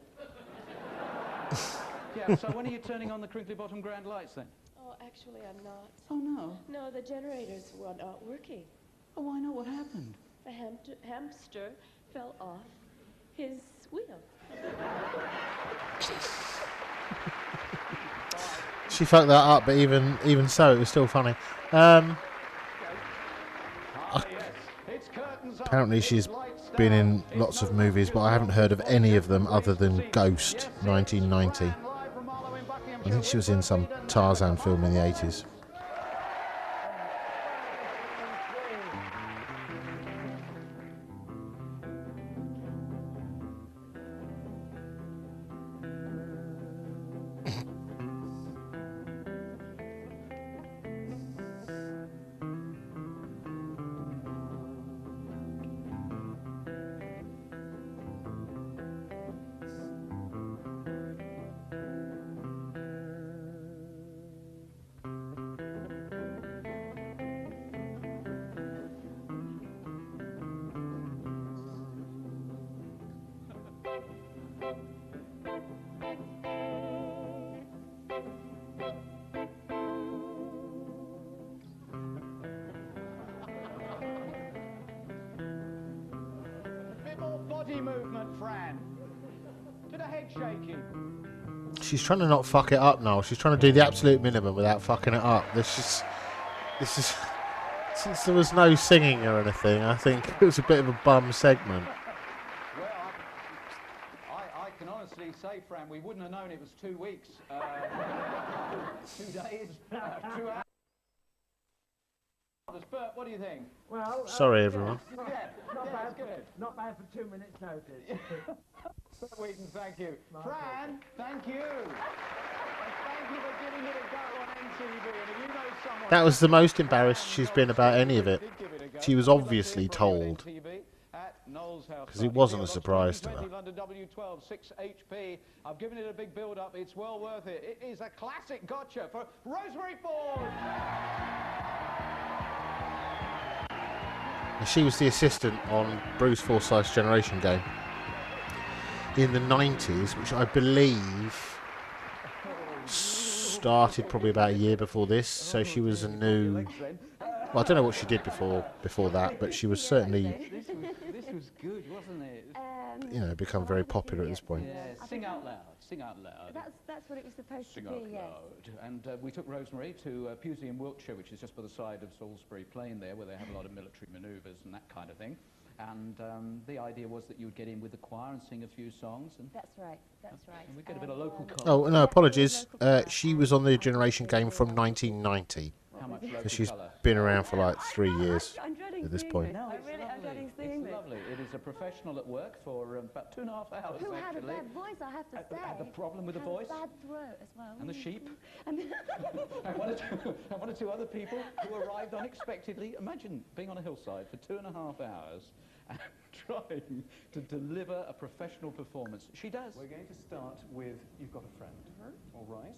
Yeah, so when are you turning on the Crinkly Bottom Grand Lights then? Oh, actually, I'm not. Oh, no? No, the generators were not working. Oh, why not? What happened? The hamster fell off his wheel. She fucked that up, but even so, it was still funny. Apparently she's been in lots of movies, but I haven't heard of any of them other than Ghost, 1990. I think she was in some Tarzan film in the 80s. She's trying to not fuck it up now. She's trying to do the absolute minimum without fucking it up. This is since there was no singing or anything, I think it was a bit of a bum segment. Well, I can honestly say, Fran, we wouldn't have known it was 2 weeks. 2 days, 2 hours. Bert, what do you think? Well, sorry, everyone. Not bad for 2 minutes' notice. Wheaton, thank you. Fran, thank you. Thank you for giving it a go on MTV. And if you know someone... That was the most embarrassed she's been about any of it. She was obviously told, because it wasn't a surprise to her. London W12 6HP. I've given it a big build-up. It's well worth it. It is a classic gotcha for Rosemarie Ford. She was the assistant on Bruce Forsyth's Generation Game in the 90s, which I believe started probably about a year before this. So she was a new. Well, I don't know what she did before that, but she was certainly, This was good, wasn't it? you know, become very popular at this point. Yeah, sing out loud, sing out loud. That's what it was supposed Sing to out be, yes. loud. And we took Rosemary to Pusey in Wiltshire, which is just by the side of Salisbury Plain there, where they have a lot of military manoeuvres and that kind of thing. And the idea was that you would get in with the choir and sing a few songs. And that's right, that's right. And we'd get a bit of local colour. Oh, no, apologies. She was on the Generation Game from 1990. How much So local she's colour? been around for like 3 years I'm dreading at this seeing point. this. I really am dreading seeing It's this. lovely. It is a professional at work for about 2.5 hours, Who had a actually. bad voice, I have to say. Had the problem with the Had voice. a bad throat as well. And the sheep. And and one or two other people who arrived unexpectedly. Imagine being on a hillside for 2.5 hours and trying to deliver a professional performance. She does. We're going to start with You've Got a Friend, all right?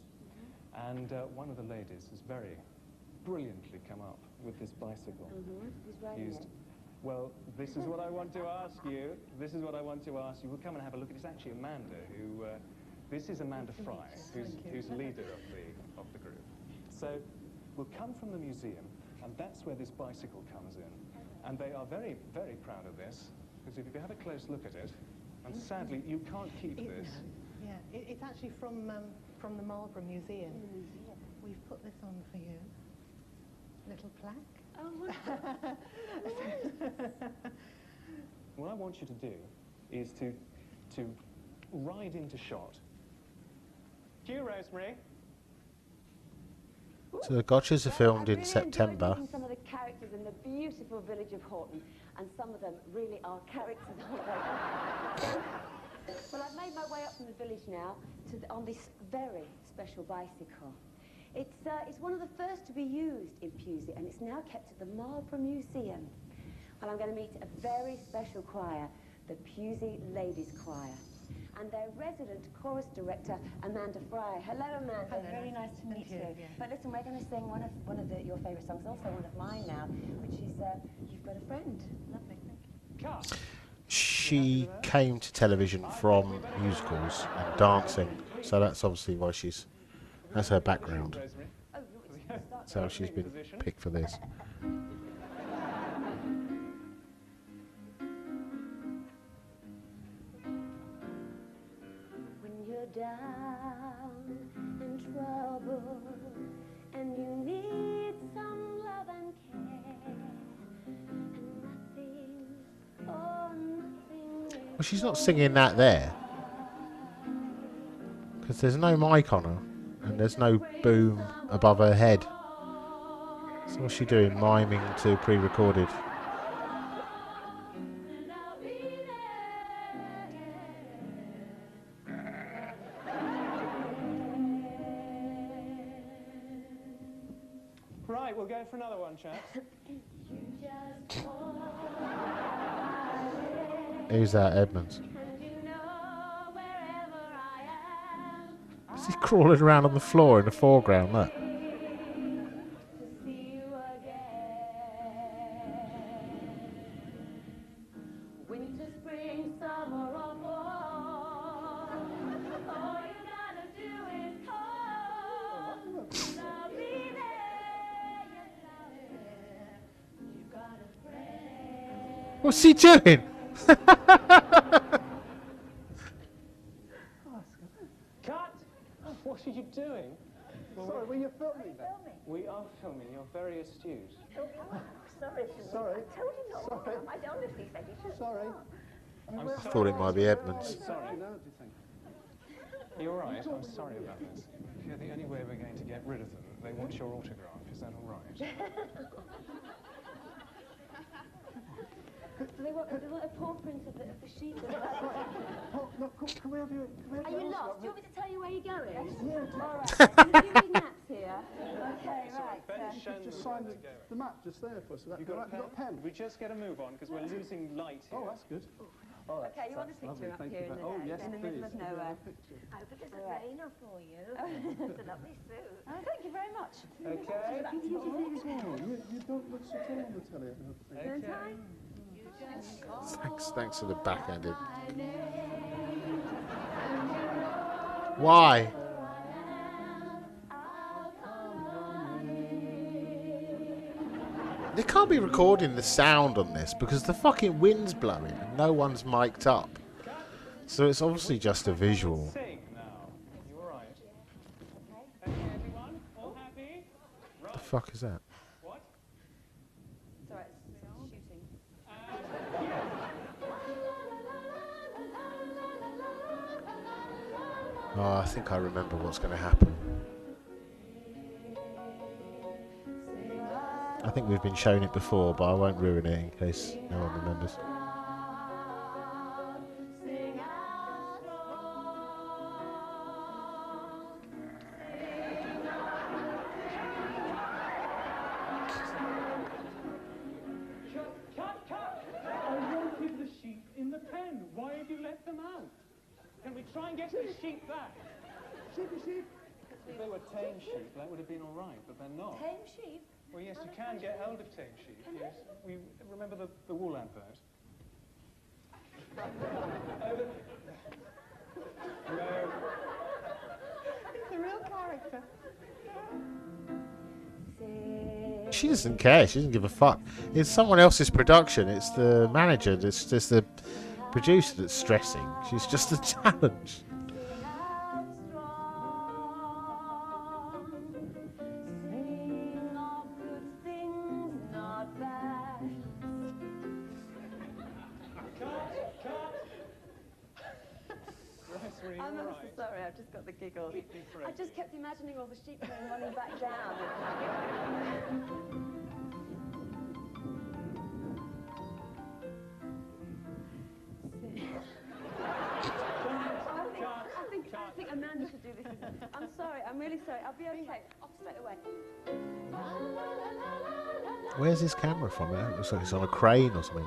And one of the ladies has very brilliantly come up with this bicycle. Who's riding it? Well, this is what I want to ask you. This is what I want to ask you. We'll come and have a look. It's actually Amanda who... this is Amanda Fry, who's leader of the group. So we'll come from the museum, and that's where this bicycle comes in. And they are very, very proud of this, because if you have a close look at it, and sadly, you can't keep this. Yeah, it's actually from the Marlborough Museum. We've put this on for you. Little plaque. Oh, wonderful. What I want you to do is to ride into shot. Cue, Rosemary. So the Gotchas are filmed in Really September. enjoyed meeting some of the characters in the beautiful village of Horton, and some of them really are characters, aren't they? Well, I've made my way up from the village now on this very special bicycle. It's one of the first to be used in Pusey, and it's now kept at the Marlborough Museum. Well, I'm going to meet a very special choir, the Pusey Ladies Choir, and their resident chorus director, Amanda Fry. Hello, Amanda. Hello. Very nice to meet you. Yeah. But listen, we're going to sing one of your favourite songs, also one of mine now, which is You've Got a Friend. Lovely, thank you. She came to television from musicals and dancing, so that's obviously why that's her background. So she's been picked for this. When you're down and trouble and you need some love and care and nothing, oh nothing. Well, she's not singing that there, because there's no mic on her and there's no boom above her head. So what's she doing? Miming to pre-recorded. Right, we'll go for another one, chaps. Who's that, Edmonds? Is he crawling around on the floor in the foreground? Look. Winter, spring, summer, or fall, all you gotta do is call. I'll be there, yes I will. You got a friend. What's he doing? Cut! What are you doing? Sorry, were you filming then? We are filming. You're very astute. Sorry. Sorry. I told you not to come. I honestly said you should. Sorry. I thought it might be Edmonds. Sorry. Do you think? You're right. I'm sorry about this. If you're the only way we're going to get rid of them, they want your autograph. Is that all right? Do they want a paw print of the sheep? Oh, no, come here, Are you lost? Do you want me to tell you where you're going? Yeah. All right. Do you need maps here? Okay, right. Just sign the map just there for us. You got a pen? We just get a move on because we're losing light here. Oh, that's good. Oh, that's, Okay, you want a that's picture lovely. up Thank here you in the, very- oh, yes, in the middle of please. nowhere? I hope it doesn't All right. rain up for you. It's a lovely suit. Oh, thank you very much. Okay. You don't look so tall on the telly. Okay. Thanks for the backhanded. Why? They can't be recording the sound on this because the fucking wind's blowing and no one's mic'd up. So it's obviously just a visual. Sing now. You all right? Okay, everyone? All happy? What the fuck is that? What? It's all right, it's shooting. Oh, I think I remember what's going to happen. I think we've been shown it before, but I won't ruin it in case no one remembers. Cut! I wanted the sheep in the pen. Why have you let them out? Can we try and get the sheep back? Sheep. If they were tame sheep, that would have been all right, but they're not. Tame sheep? Well, yes, you can get hold of tame sheep. Yes. We remember the wool advert. No. It's a real character. She doesn't care. She doesn't give a fuck. It's someone else's production. It's the manager. It's just the producer that's stressing. She's just a challenge. I'm ever so sorry, I've just got the giggles. I just kept imagining all the sheep coming running back down. I think Amanda should do this. I'm sorry, I'm really sorry. I'll be okay. Off straight away. Where's this camera from? It looks like it's on a crane or something.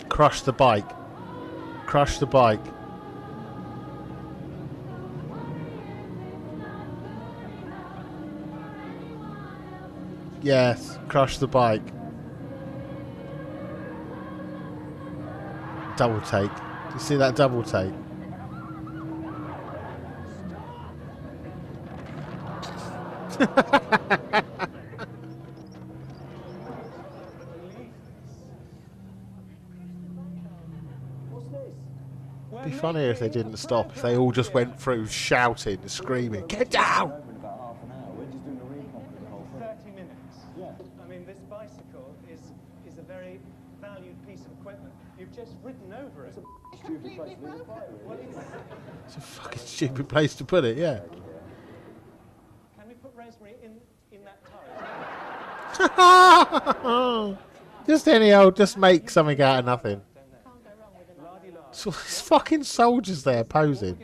Crush the bike. Crush the bike. Yes, crush the bike. Double take. Do you see that double take? It'd be funnier if they didn't stop, if they all just went through shouting and screaming, "Get down!" 30 minutes. Yeah. I mean, this bicycle is a very valued piece of equipment. You've just ridden over it. It's a stupid place to leave a fire. Well, It's a fucking stupid place to put it, yeah. Can we put Rosemary in that turret? Just any old, just make something out of nothing. So there's fucking soldiers there posing.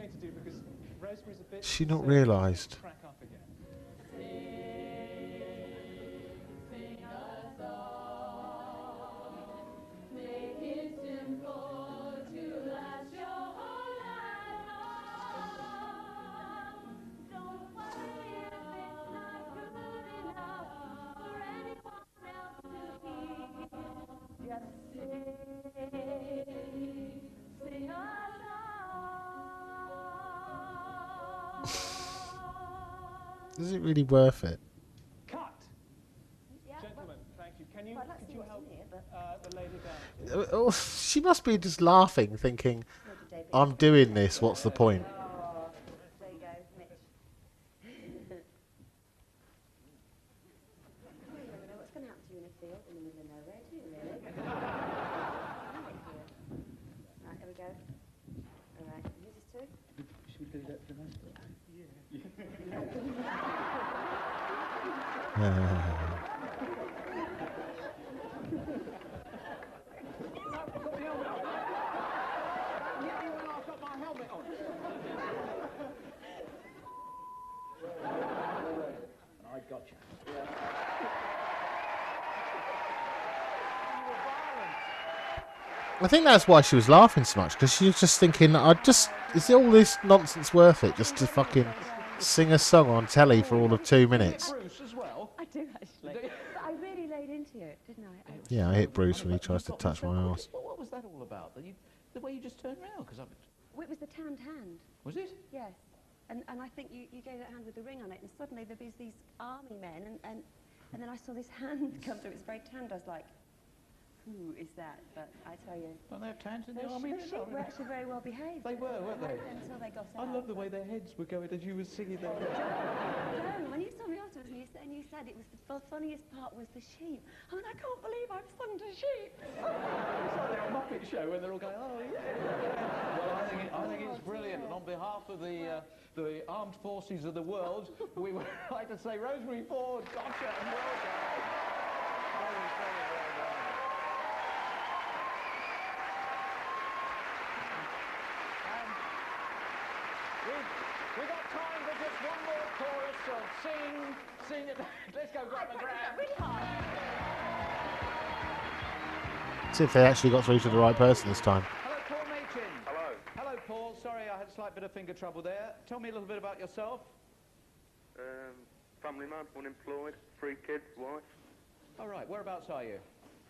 Has she not realised? Is it really worth it? Cut! Gentlemen, thank you. Could you help the lady down? Oh, she must be just laughing, thinking, I'm doing this, what's the point? There you go, Mitch. You never know what's going to happen to you in a field in the middle of nowhere, do you really? Right, here we go. All right, who's this to? Should we do that for that? I think that's why she was laughing so much, because she was just thinking, is all this nonsense worth it just to fucking sing a song on telly for all of 2 minutes? Bruce as well. I do actually. But I really laid into it, didn't I? Yeah, I hit Bruce when he tries to touch my arse. What was that all about? The way you just turned round? Because Well, it was the tanned hand. Was it? Yes. And I think you gave that hand with the ring on it, and suddenly there was these army men, and then I saw this hand come through. It was very tanned. I was like, who is that? But I tell you... Don't they have tans in the Those army? sheep were actually very well behaved. They were, weren't they? Until they got I out. love the way their heads were going as you were singing that. John, when you saw me afterwards and you said it was the funniest part was the sheep. I mean, I can't believe I've sung to sheep. It's like the Muppet Show when they're all going, oh, yeah. Well, I think it's brilliant. And on behalf of the armed forces of the world, we would like to say, Rosemarie Ford, gotcha, and well done. Very, very well done. We've got time for just one more chorus of sing it. Let's go grab a grab. Really hard. See if they actually got through to the right person this time. Hello, Paul Machin. Hello. Hello, Paul. Sorry, I had a slight bit of finger trouble there. Tell me a little bit about yourself. Family man, unemployed, 3 kids, wife. All right. Whereabouts are you?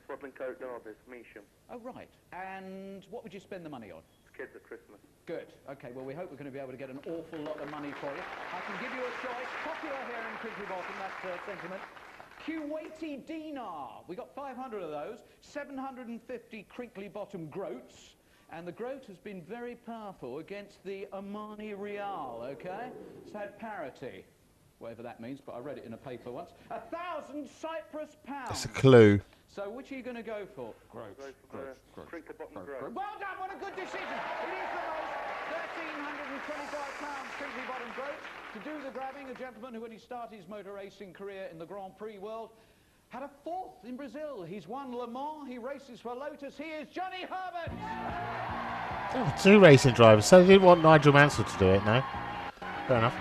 Swaddling Coat Derby, Measham. Oh, right. And what would you spend the money on? Kids at Christmas. Good. Okay, well, we hope we're going to be able to get an awful lot of money for you. I can give you a choice. Popular here in Crinkly Bottom, that's sentiment. Kuwaiti dinar. We got 500 of those. 750 Crinkly Bottom groats. And the groat has been very powerful against the Omani Rial, okay? It's had parity, whatever that means, but I read it in a paper once. 1,000 Cyprus pounds. That's a clue. So which are you going to go for? Groats. Crinkly Bottom groat. Well done, what a good decision. It is the most, £1,325 Crinkly Bottom groat. To do the grabbing, a gentleman who, when he started his motor racing career in the Grand Prix world, had a 4th in Brazil. He's won Le Mans, he races for Lotus. He is Johnny Herbert. Oh, 2 racing drivers, so they didn't want Nigel Mansell to do it, no? Fair enough.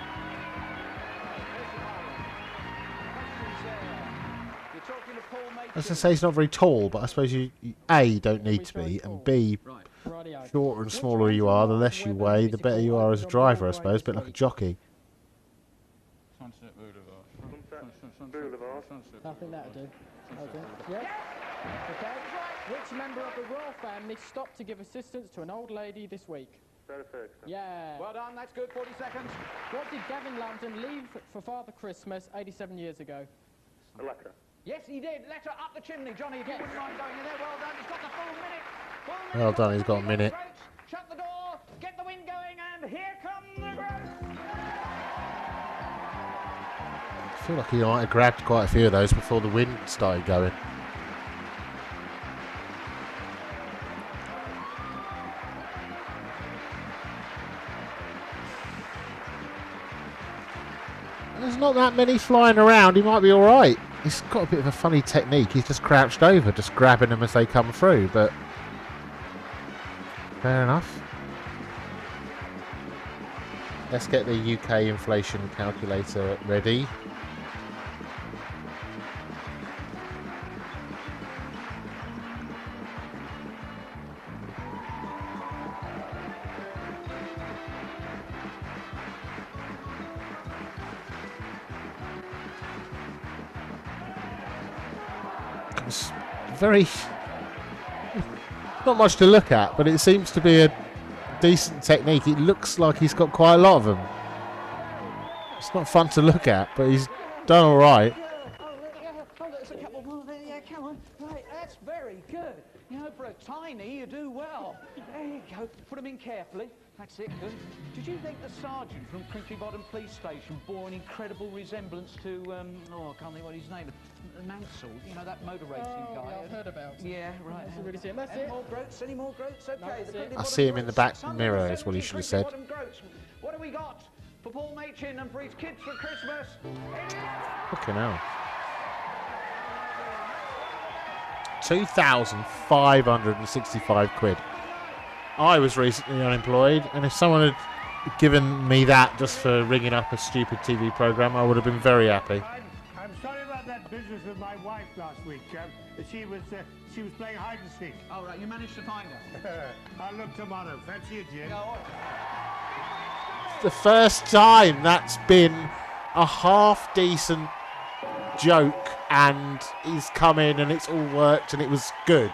I was going to say he's not very tall, but I suppose you A, don't need to be, and B, shorter and smaller you are, the less you weigh, the better you are as a driver, I suppose, a bit like a jockey. Sunset Boulevard. I think that'll do. Okay. Yep. Okay. Which member of the royal family stopped to give assistance to an old lady this week? Sarah Ferguson. Yeah. Well done, that's good, 40 seconds. What did Gavin Lambton leave for Father Christmas 87 years ago? A letter. Yes, he did. Letter up the chimney, Johnny, if you wouldn't mind going in there. Well done, he's got the full minute. Well done, he's got a minute. Shut the door, get the wind going, and here come the groats. I feel like he might have grabbed quite a few of those before the wind started going. There's not that many flying around, he might be alright. He's got a bit of a funny technique, he's just crouched over, just grabbing them as they come through, but fair enough. Let's get the UK inflation calculator ready. It's very... not much to look at, but it seems to be a decent technique. It looks like he's got quite a lot of them. It's not fun to look at, but he's done all right. There's a couple more there. Yeah, come on. Right, that's very good. You know, for a tiny, you do well. There you go. Put them in carefully. That's it. Good. Did you think the sergeant from Crinkly Bottom Police Station bore an incredible resemblance to, oh, I can't think what his name is, Mansell, you know, that motor racing guy? Yeah, I've heard about it. Yeah, right. That's really it. That's Any it. more groats? Any more groats? Okay. That's it. I see him in the back mirror, is what he should have said. What have we got for Paul Machin and for his kids for Christmas? Fucking hell. 2,565 quid. I was recently unemployed, and if someone had given me that just for ringing up a stupid TV programme, I would have been very happy. I'm sorry about that business was with my wife last week. She was playing hide and seek. Oh, right, you managed to find her? I'll look tomorrow. Fancy it, Jim? The first time that's been a half decent joke and he's come in and it's all worked and it was good.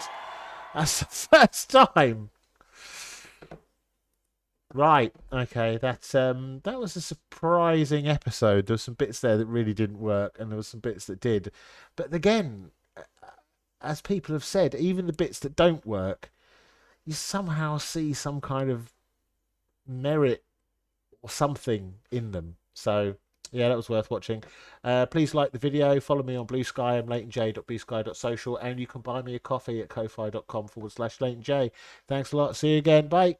That's the first time. Right, okay, that was a surprising episode. There were some bits there that really didn't work and there were some bits that did. But again, as people have said, even the bits that don't work, you somehow see some kind of merit or something in them. So yeah, that was worth watching. Please like the video, follow me on Blue Sky. I'm LeytonJ.bsky.social, and you can buy me a coffee at ko-fi.com/Leyton Jay. Thanks a lot. See you again. Bye.